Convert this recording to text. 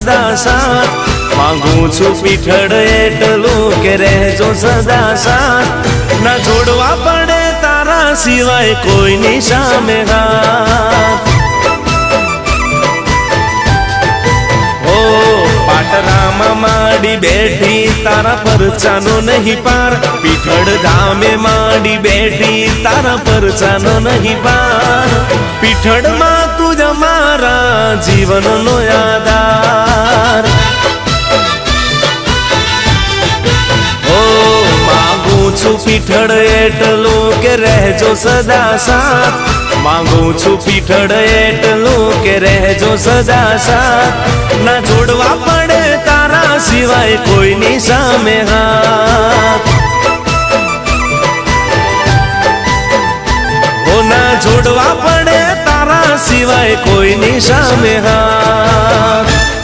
સદા સાથ માંગુ છું પીઠળ એટલું કે રહેજો સદા સાથ ના જોડવા પડે તારા સિવાય કોઈની સામે હાથ ઓ પાટરામાં માડી બેઠી તારા પરચાનો નહીં પાર પીઠળ ધામે માડી બેઠી તારા પરચાનો નહીં પાર પીઠળમાં તું જ મારા જીવનનો આધાર ઓ માંગુ છું પીઠળ એટલું કે રહેજો સદા સાથ માંગુ છું પીઠળ એટલું કે રહેજો સદા સાથ ના જોડવા પડે તારા સિવાય કોઈની સામે હાથ ઓ ના જોડવા પડે તારા સિવાય કોઈની સામે હાથ